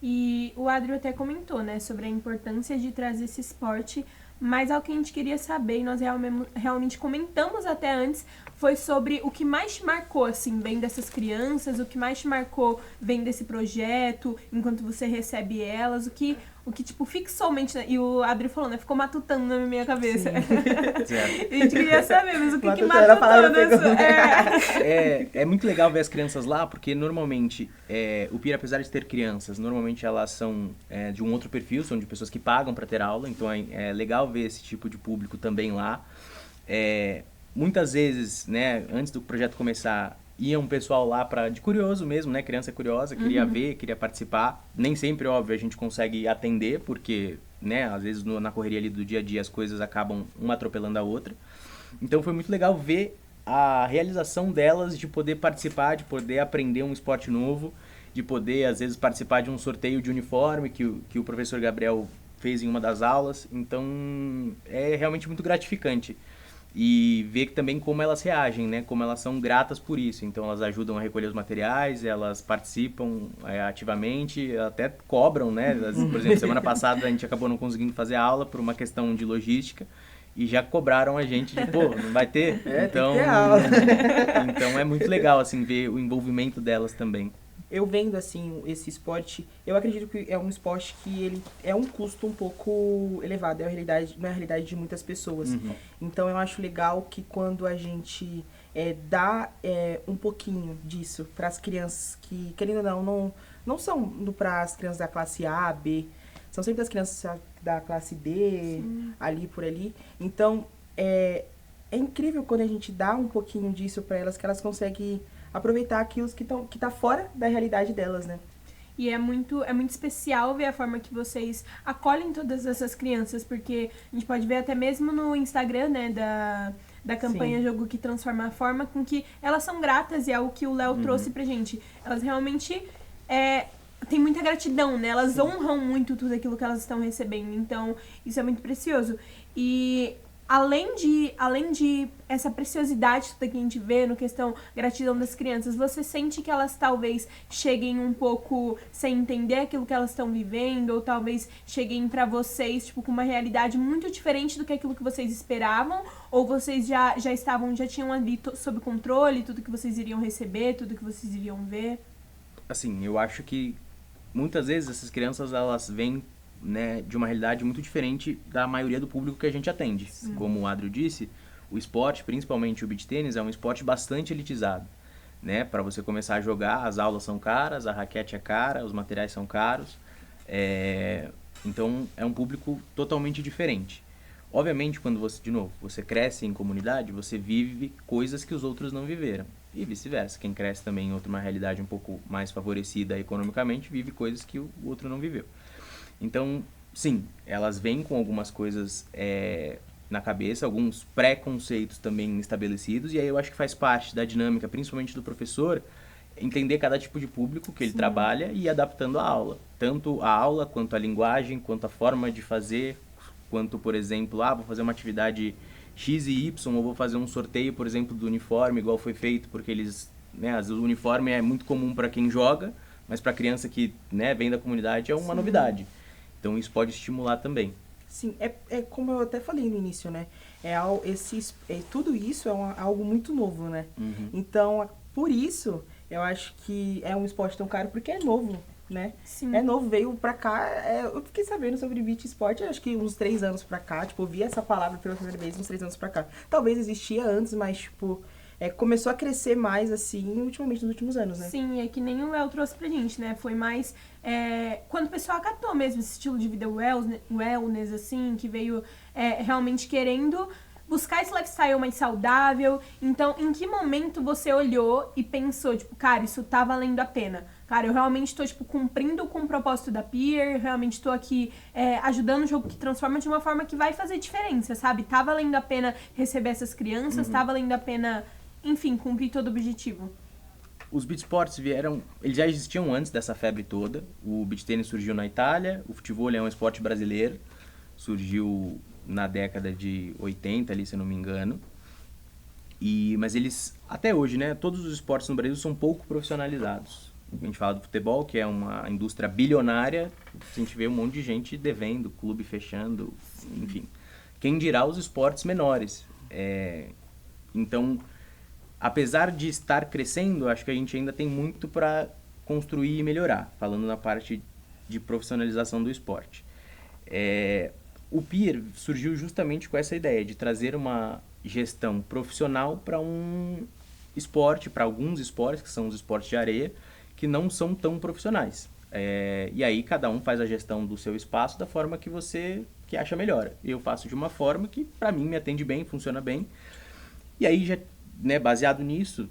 E o Adrio até comentou, né, sobre a importância de trazer esse esporte, mas algo que a gente queria saber, e nós realmente comentamos até antes, foi sobre o que mais te marcou, assim, vendo dessas crianças, o que mais te marcou vendo desse projeto, enquanto você recebe elas, o que tipo, fixou mente, né? E o Adri falou, né, ficou matutando na minha cabeça. Certo. E a gente queria saber, mas o que Matutando era a matutou palavra nessa... pegou. É muito legal ver as crianças lá, porque normalmente o PIR, apesar de ter crianças, normalmente elas são de um outro perfil, são de pessoas que pagam para ter aula, então é legal ver esse tipo de público também lá. Muitas vezes, né, antes do projeto começar, ia um pessoal lá de curioso mesmo, né, criança curiosa, queria ver, queria participar. Nem sempre, óbvio, a gente consegue atender, porque, né, às vezes na correria ali do dia a dia as coisas acabam uma atropelando a outra. Então foi muito legal ver a realização delas de poder participar, de poder aprender um esporte novo, de poder, às vezes, participar de um sorteio de uniforme que o professor Gabriel fez em uma das aulas. Então, é realmente muito gratificante. E ver também como elas reagem, né? Como elas são gratas por isso. Então, elas ajudam a recolher os materiais, elas participam ativamente, até cobram, né? Por exemplo, semana passada a gente acabou não conseguindo fazer a aula por uma questão de logística e já cobraram a gente de, pô, não vai ter? Tem que ter aula. Então é muito legal, assim, ver o envolvimento delas também. Eu vendo, assim, esse esporte, eu acredito que é um esporte que ele é um custo um pouco elevado, não é a realidade de muitas pessoas. Então eu acho legal que quando a gente dá um pouquinho disso para as crianças que, querendo ou não são para as crianças da classe A, B, são sempre as crianças da classe D, ali por ali. Então, é incrível quando a gente dá um pouquinho disso para elas, que elas conseguem aproveitar aquilo que tá fora da realidade delas, né? E é muito especial ver a forma que vocês acolhem todas essas crianças, porque a gente pode ver até mesmo no Instagram, né, da campanha Sim. Jogo que Transforma, a forma com que elas são gratas, e é o que o Léo trouxe pra gente. Elas realmente têm muita gratidão, né? Elas honram muito tudo aquilo que elas estão recebendo. Então, isso é muito precioso. E além de essa preciosidade que a gente vê no questão gratidão das crianças, você sente que elas talvez cheguem um pouco sem entender aquilo que elas estão vivendo, ou talvez cheguem pra vocês, tipo, com uma realidade muito diferente do que aquilo que vocês esperavam, ou vocês já tinham ali sob controle tudo que vocês iriam receber, tudo que vocês iriam ver? Assim, eu acho que muitas vezes essas crianças, elas vêm, né, de uma realidade muito diferente da maioria do público que a gente atende. Como o Adrio disse, o esporte, principalmente o beach tênis, é um esporte bastante elitizado, né? Para você começar a jogar, as aulas são caras, a raquete é cara, os materiais são caros. Então, é um público totalmente diferente. Obviamente, quando você, de novo, você cresce em comunidade, você vive coisas que os outros não viveram. E vice-versa. Quem cresce também em uma realidade um pouco mais favorecida economicamente, vive coisas que o outro não viveu. Então, sim, elas vêm com algumas coisas na cabeça, alguns preconceitos também estabelecidos, e aí eu acho que faz parte da dinâmica, principalmente do professor, entender cada tipo de público que ele trabalha e ir adaptando a aula. Tanto a aula, quanto a linguagem, quanto a forma de fazer, quanto, por exemplo, vou fazer uma atividade X e Y, ou vou fazer um sorteio, por exemplo, do uniforme, igual foi feito, porque eles, né, às vezes o uniforme é muito comum para quem joga, mas para criança que, né, vem da comunidade é uma novidade. Então isso pode estimular também. Sim, é como eu até falei no início, né? Tudo isso algo muito novo, né? Então, por isso, eu acho que é um esporte tão caro, porque é novo, né? Sim. É novo, veio pra cá, eu fiquei sabendo sobre beach esporte, acho que uns 3 anos pra cá, tipo, eu vi essa palavra pela primeira vez uns 3 anos pra cá. Talvez existia antes, mas, tipo, começou a crescer mais, assim, ultimamente, nos últimos anos, né? Sim, é que nem o Léo trouxe pra gente, né? Foi mais quando o pessoal acatou mesmo esse estilo de vida wellness, assim, que veio realmente querendo buscar esse lifestyle mais saudável. Então, em que momento você olhou e pensou, tipo, cara, isso tá valendo a pena? Cara, eu realmente tô, tipo, cumprindo com o propósito da Peer, realmente tô aqui ajudando o jogo que transforma de uma forma que vai fazer diferença, sabe? Tá valendo a pena receber essas crianças, tá valendo a pena, enfim, cumprir todo o objetivo. Os beach sports eles já existiam antes dessa febre toda. O beach tênis surgiu na Itália, o futebol é um esporte brasileiro, surgiu na década de 80 ali, se eu não me engano. Mas eles, até hoje, né, todos os esportes no Brasil são pouco profissionalizados. a gente fala do futebol, que é uma indústria bilionária, a gente vê um monte de gente devendo, clube fechando, enfim. Quem dirá os esportes menores. Então, apesar de estar crescendo, acho que a gente ainda tem muito para construir e melhorar, falando na parte de profissionalização do esporte. O PIR surgiu justamente com essa ideia de trazer uma gestão profissional para um esporte, para alguns esportes, que são os esportes de areia, que não são tão profissionais. E aí cada um faz a gestão do seu espaço da forma que acha melhor. Eu faço de uma forma que para mim me atende bem, funciona bem. E aí, já, né, baseado nisso,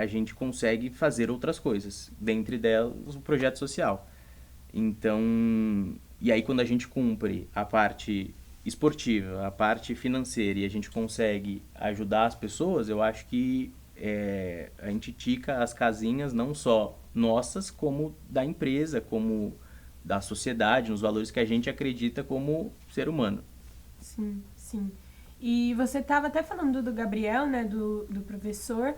a gente consegue fazer outras coisas. Dentre delas, o projeto social. Então, e aí quando a gente cumpre a parte esportiva, a parte financeira e a gente consegue ajudar as pessoas, eu acho que a gente tica as casinhas não só nossas, como da empresa, como da sociedade, nos valores que a gente acredita como ser humano. Sim, sim. E você estava até falando do Gabriel, né, do professor.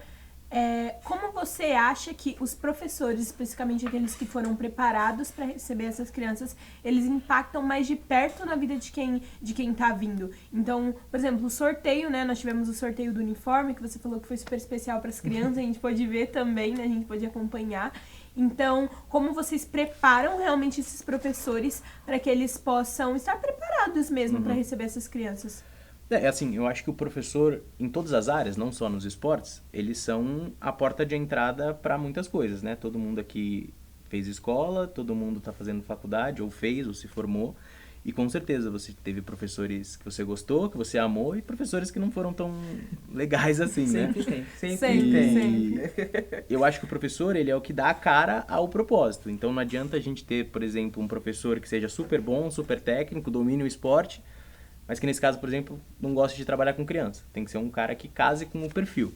Como você acha que os professores, especificamente aqueles que foram preparados para receber essas crianças, eles impactam mais de perto na vida de quem tá vindo? Então, por exemplo, o sorteio, né? Nós tivemos o sorteio do uniforme, que você falou que foi super especial para as crianças, a gente pôde ver também, né? A gente pôde acompanhar. Então, como vocês preparam realmente esses professores para que eles possam estar preparados mesmo para receber essas crianças? Assim, eu acho que o professor, em todas as áreas, não só nos esportes, eles são a porta de entrada para muitas coisas, né? Todo mundo aqui fez escola, todo mundo está fazendo faculdade, ou fez, ou se formou. E com certeza você teve professores que você gostou, que você amou, e professores que não foram tão legais assim, né? Sempre tem. Eu acho que o professor, ele é o que dá a cara ao propósito. Então não adianta a gente ter, por exemplo, um professor que seja super bom, super técnico, domine o esporte, mas que nesse caso, por exemplo, não gosta de trabalhar com criança. Tem que ser um cara que case com o perfil.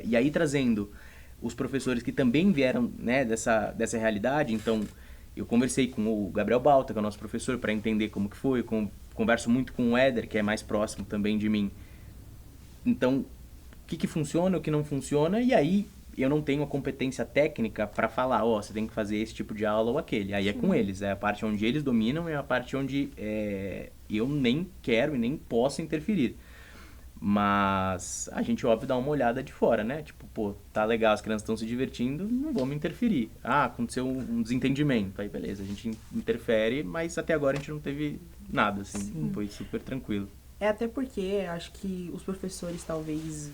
E aí trazendo os professores que também vieram, né, dessa realidade, então eu conversei com o Gabriel Balta, que é o nosso professor, para entender como que foi, converso muito com o Éder, que é mais próximo também de mim. Então, o que funciona, o que não funciona, e aí eu não tenho a competência técnica para falar, você tem que fazer esse tipo de aula ou aquele. Aí é com eles, é a parte onde eles dominam, é a parte onde eu nem quero e nem posso interferir. Mas a gente, óbvio, dá uma olhada de fora, né? Tipo, tá legal, as crianças estão se divertindo, não vamos interferir. Aconteceu um desentendimento, aí beleza, a gente interfere, mas até agora a gente não teve nada, assim, Sim. Foi super tranquilo. Até porque acho que os professores talvez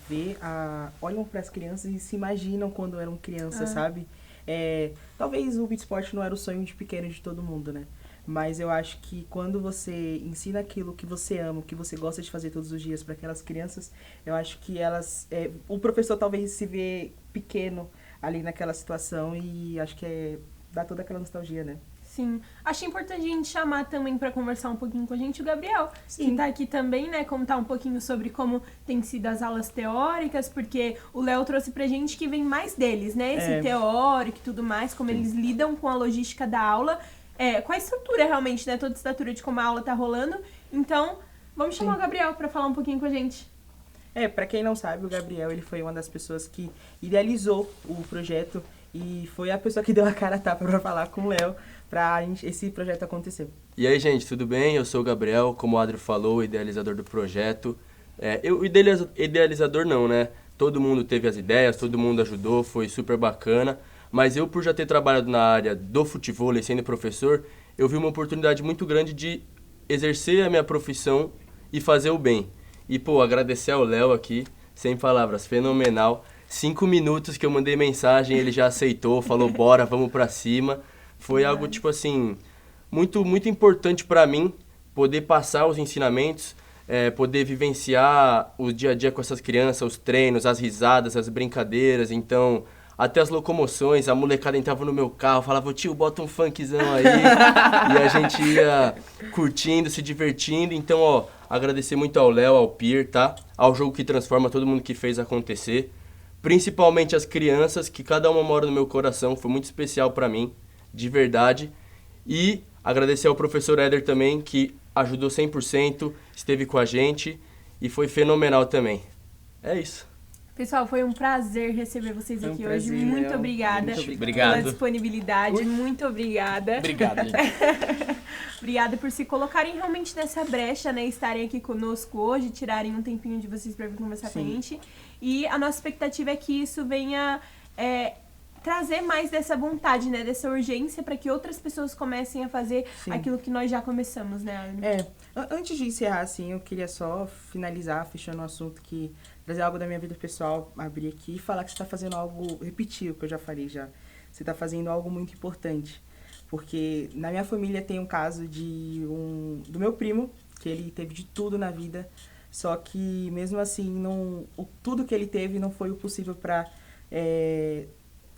olham para as crianças e se imaginam quando eram crianças, sabe? Talvez o beat sport não era o sonho de pequeno de todo mundo, né? Mas eu acho que quando você ensina aquilo que você ama, que você gosta de fazer todos os dias para aquelas crianças, eu acho que o professor talvez se vê pequeno ali naquela situação e acho que dá toda aquela nostalgia, né? Sim. Achei importante a gente chamar também para conversar um pouquinho com a gente o Gabriel, Sim. que tá aqui também, né, contar um pouquinho sobre como tem sido as aulas teóricas, porque o Léo trouxe pra gente que vem mais deles, né, esse teórico e tudo mais, como eles lidam com a logística da aula, com a estrutura realmente, né, toda a estrutura de como a aula tá rolando. Então, vamos chamar o Gabriel para falar um pouquinho com a gente. Pra quem não sabe, o Gabriel, ele foi uma das pessoas que idealizou o projeto e foi a pessoa que deu a cara a tapa pra falar com o Léo pra esse projeto acontecer. E aí, gente, tudo bem? Eu sou o Gabriel, como o Adri falou, o idealizador do projeto. Idealizador não, né? Todo mundo teve as ideias, todo mundo ajudou, foi super bacana. Mas eu, por já ter trabalhado na área do futebol e sendo professor, eu vi uma oportunidade muito grande de exercer a minha profissão e fazer o bem. E, agradecer ao Léo aqui, sem palavras, fenomenal. 5 minutos que eu mandei mensagem, ele já aceitou, falou, bora, vamos pra cima. Foi algo, tipo assim, muito, muito importante pra mim, poder passar os ensinamentos, poder vivenciar o dia a dia com essas crianças, os treinos, as risadas, as brincadeiras. Então, até as locomoções, a molecada entrava no meu carro, falava, tio, bota um funkzão aí. E a gente ia curtindo, se divertindo. Então, agradecer muito ao Léo, ao PIR, tá? Ao Jogo que Transforma, todo mundo que fez acontecer. Principalmente as crianças, que cada uma mora no meu coração, foi muito especial pra mim, de verdade. E agradecer ao professor Éder também, que ajudou 100%, esteve com a gente e foi fenomenal também. É isso. Pessoal, foi um prazer receber vocês Foi um aqui prazer, hoje. Muito Léo. obrigada Muito pela obrigado. disponibilidade. Muito obrigada. Obrigado, gente. Obrigada por se colocarem realmente nessa brecha, né? Estarem aqui conosco hoje, tirarem um tempinho de vocês para vir conversar com a gente. E a nossa expectativa é que isso venha trazer mais dessa vontade, né? Dessa urgência para que outras pessoas comecem a fazer aquilo que nós já começamos, né, Aline? Antes de encerrar, assim, eu queria só finalizar, fechando o assunto, que trazer algo da minha vida pessoal, abrir aqui e falar que você está fazendo algo, repetir o que eu já falei já. Você está fazendo algo muito importante. Porque na minha família tem um caso do meu primo, que ele teve de tudo na vida, só que mesmo assim, tudo que ele teve não foi o possível para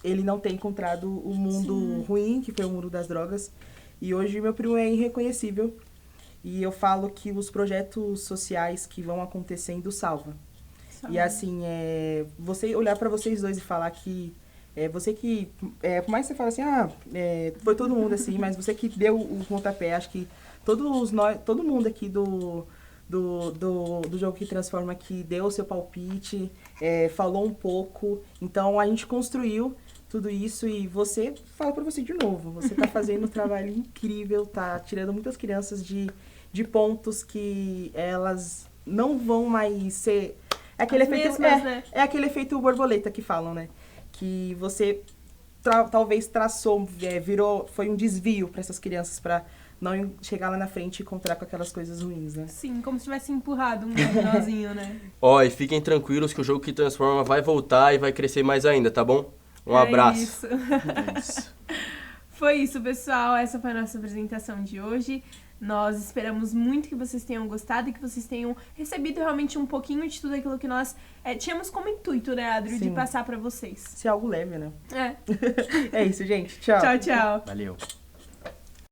ele não ter encontrado o mundo ruim, que foi o mundo das drogas. E hoje meu primo é irreconhecível. E eu falo que os projetos sociais que vão acontecendo salvam. E assim, você olhar para vocês dois e falar que você que, por mais que você fale assim, foi todo mundo assim, mas você que deu o pontapé, acho que todo mundo aqui do Jogo que Transforma que deu o seu palpite, falou um pouco, então a gente construiu tudo isso e você, falo pra você de novo, você tá fazendo um trabalho incrível, tá tirando muitas crianças de pontos que elas não vão mais ser... Aquele efeito, né? É aquele efeito borboleta que falam, né? Que você talvez traçou, foi um desvio para essas crianças para não chegar lá na frente e encontrar com aquelas coisas ruins, né? Sim, como se tivesse empurrado um dominózinho, né? E fiquem tranquilos que o Jogo que Transforma vai voltar e vai crescer mais ainda, tá bom? Um abraço. Isso. Foi isso, pessoal. Essa foi a nossa apresentação de hoje. Nós esperamos muito que vocês tenham gostado e que vocês tenham recebido realmente um pouquinho de tudo aquilo que nós tínhamos como intuito, né, Adri, de passar pra vocês. Se algo leve, né? É É isso, gente. Tchau. Tchau, tchau. Valeu.